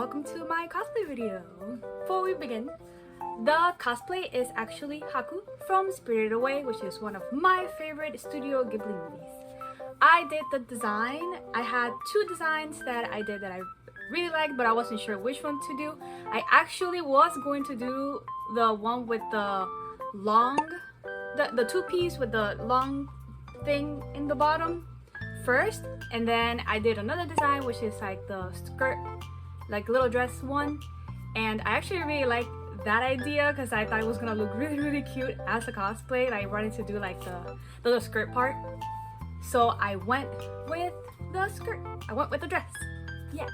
welcome to my cosplay video. Before we begin, the cosplay is actually Haku from Spirited Away, which is one of my favorite Studio Ghibli movies. I did the design. I had two designs that I did that I really liked, but I wasn't sure which one to do. I actually was going to do the one with the long, the two-piece with the long thing in the bottom first, and then I did another design which is like the skirt, like little dress one, and I actually really like that idea because I thought it was gonna look really cute as a cosplay. And I wanted to do like the little skirt part, so I went with the skirt. I went with the dress. Yeah,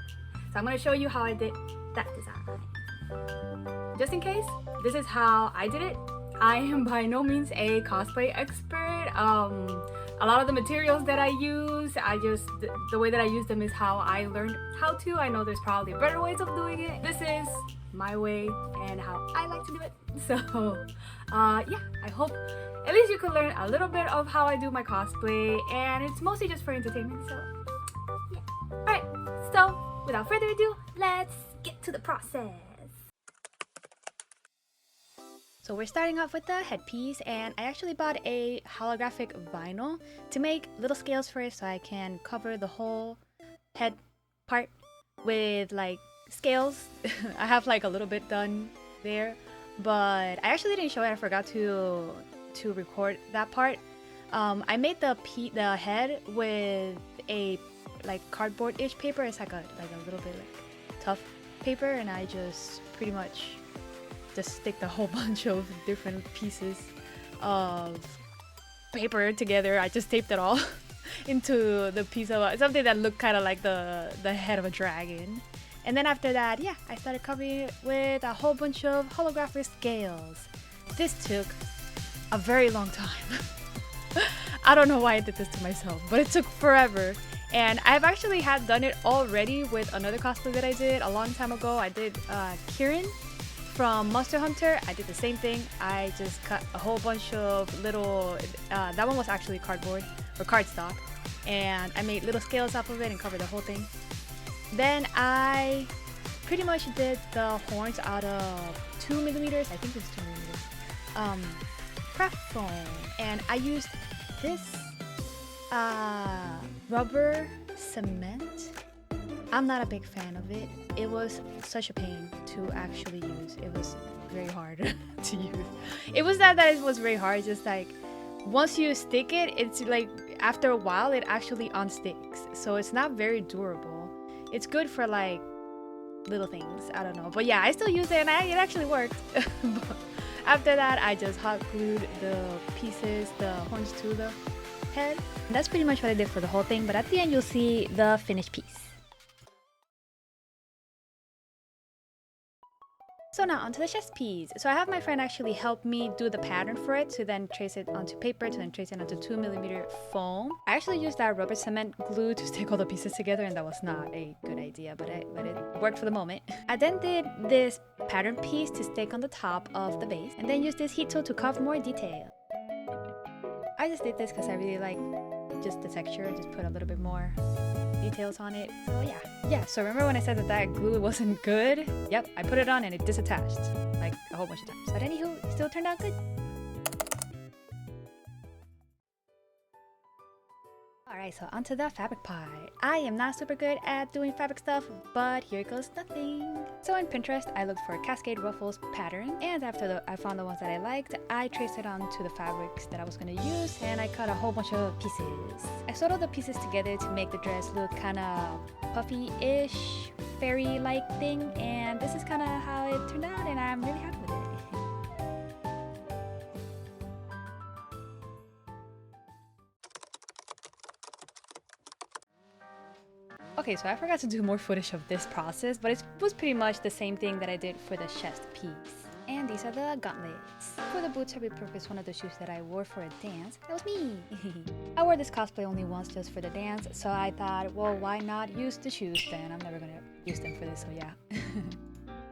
so I'm gonna show you how I did that design. Just in case, this is how I did it. I am by no means a cosplay expert. A lot of the materials that I use, the way that I use them is how I learned how to. I know there's probably better ways of doing it. This is my way and how I like to do it. So yeah, I hope at least you could learn a little bit of how I do my cosplay, and it's mostly just for entertainment. So yeah. Alright, so without further ado, let's get to the process. So we're starting off with the headpiece, and I actually bought a holographic vinyl to make little scales for it so I can cover the whole head part with like scales. I have like a little bit done there, but I actually didn't show it. I forgot to record that part. I made the head with a like cardboard-ish paper. It's like a little bit like tough paper, and I just pretty much just stick a whole bunch of different pieces of paper together. I just taped it all into the piece of something that looked kind of like the head of a dragon. And then after that, yeah, I started covering it with a whole bunch of holographic scales. This took a very long time. I don't know why I did this to myself, but it took forever. And I've actually had done it already with another cosplay that I did a long time ago. I did Kirin from Monster Hunter. I did the same thing. I just cut a whole bunch of little, that one was actually cardboard or cardstock, and I made little scales off of it and covered the whole thing. Then I pretty much did the horns out of 2mm, I think it's 2mm, craft foam, and I used this rubber cement. I'm not a big fan of it. It was such a pain to actually use. It was very hard to use. It was not that it was very hard, just like once you stick it, it's like after a while it actually unsticks. So it's not very durable. It's good for like little things, I don't know. But yeah, I still use it, and it actually worked. But after that, I just hot glued the pieces, the horns to the head. And that's pretty much what I did for the whole thing, but at the end you'll see the finished piece. So now onto the chest piece. So I have my friend actually help me do the pattern for it, to then trace it onto paper, to then trace it onto 2mm foam. I actually used that rubber cement glue to stick all the pieces together, and that was not a good idea, but it worked for the moment. I then did this pattern piece to stick on the top of the base, and then used this heat tool to carve more detail. I just did this because I really like just the texture, just put a little bit more details on it. So yeah, so remember when I said that glue wasn't good? Yep, I put it on and it disattached like a whole bunch of times, but anywho, it still turned out good. Alright, so onto the fabric part. I am not super good at doing fabric stuff, but here goes nothing. So in Pinterest, I looked for a cascade ruffles pattern, and after I found the ones that I liked, I traced it onto the fabrics that I was going to use, and I cut a whole bunch of pieces. I sewed all the pieces together to make the dress look kind of puffy-ish, fairy-like thing, and this is kind of how it turned out, and I'm really happy with it. Okay, so I forgot to do more footage of this process, but it was pretty much the same thing that I did for the chest piece. And these are the gauntlets. For the boots, I repurposed one of the shoes that I wore for a dance. That was me! I wore this cosplay only once just for the dance, so I thought, well, why not use the shoes then? I'm never gonna use them for this, so yeah.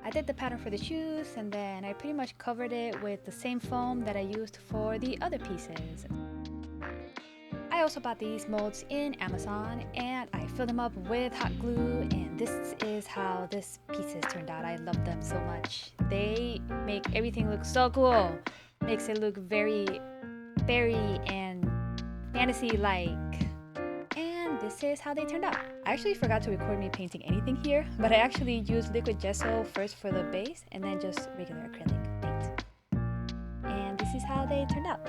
I did the pattern for the shoes, and then I pretty much covered it with the same foam that I used for the other pieces. I I also bought these molds in Amazon and I filled them up with hot glue, and this is how this pieces turned out. I love them so much. They make everything look so cool. Makes it look very fairy and fantasy-like. And this is how they turned out. I actually forgot to record me painting anything here, but I actually used liquid gesso first for the base and then just regular acrylic paint. And this is how they turned out.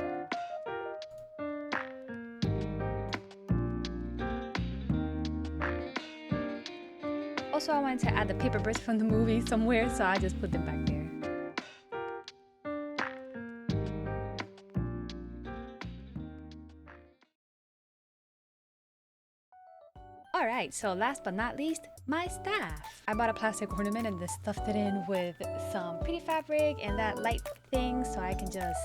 Also, I wanted to add the paper birds from the movie somewhere, so I just put them back there. Alright, so last but not least, my staff. I bought a plastic ornament and just stuffed it in with some pretty fabric and that light thing so I can just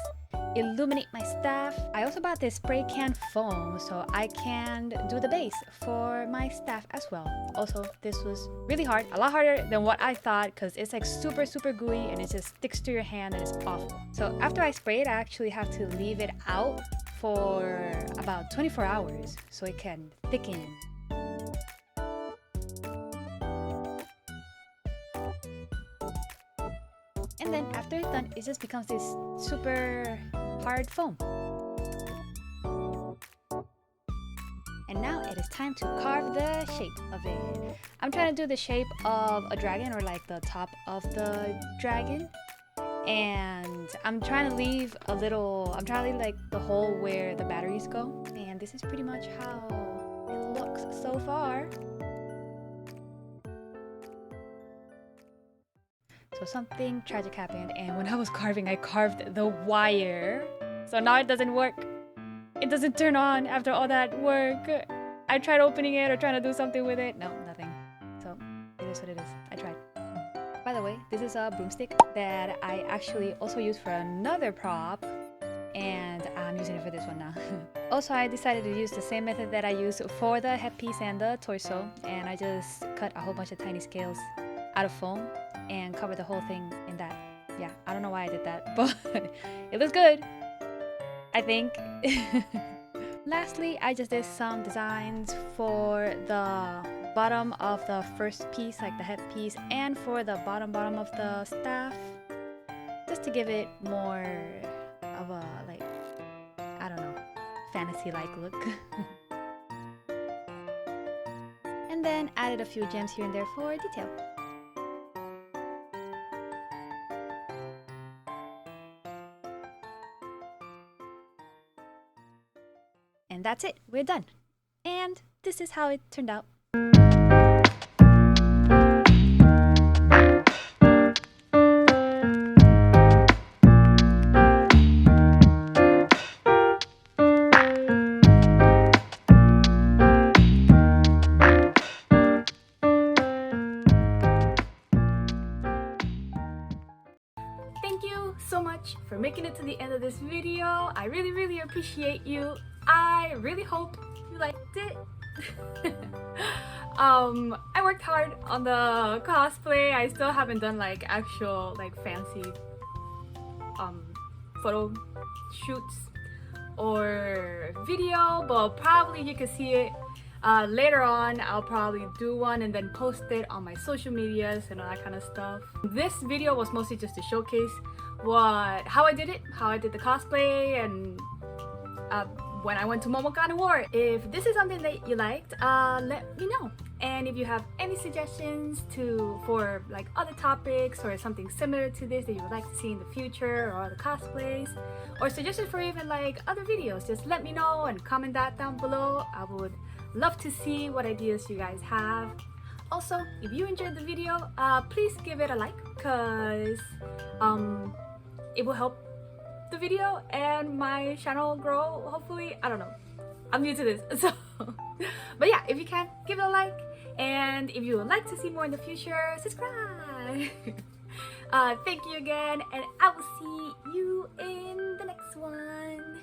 illuminate my staff. I also bought this spray can foam so I can do the base for my staff as well. Also, this was really hard, a lot harder than what I thought because it's like super gooey and it just sticks to your hand and it's awful. So after I spray it, I actually have to leave it out for about 24 hours so it can thicken. And then after it's done, it just becomes this super hard foam. And now it is time to carve the shape of it. I'm trying to do the shape of a dragon, or like the top of the dragon. And I'm trying to leave like the hole where the batteries go. And this is pretty much how it looks so far. So something tragic happened, and when I was carving, I carved the wire. So now it doesn't work. It doesn't turn on after all that work. I tried opening it or trying to do something with it. No, nothing. So it is what it is. I tried. By the way, this is a broomstick that I actually also used for another prop, and I'm using it for this one now. Also, I decided to use the same method that I used for the headpiece and the torso, and I just cut a whole bunch of tiny scales out of foam and cover the whole thing in that. Yeah, I don't know why I did that, but it looks good, I think. Lastly, I just did some designs for the bottom of the first piece, like the headpiece, and for the bottom of the staff, just to give it more of a, like, I don't know, fantasy-like look. And then added a few gems here and there for detail. And that's it, we're done. And this is how it turned out. Thank you so much for making it to the end of this video. I really appreciate you. I really hope you liked it. I worked hard on the cosplay. I still haven't done like actual like fancy photo shoots or video, but probably you can see it later on. I'll probably do one and then post it on my social medias and all that kind of stuff. This video was mostly just to showcase how I did it, how I did the cosplay, and when I went to Momocon War. If this is something that you liked, let me know. And if you have any suggestions for like other topics or something similar to this that you would like to see in the future, or other cosplays, or suggestions for even like other videos, just let me know and comment that down below. I would love to see what ideas you guys have. Also, if you enjoyed the video, please give it a like, because it will help the video and my channel grow, hopefully. I don't know, I'm new to this, so but yeah, if you can, give it a like, and if you would like to see more in the future, subscribe. Thank you again, and I will see you in the next one.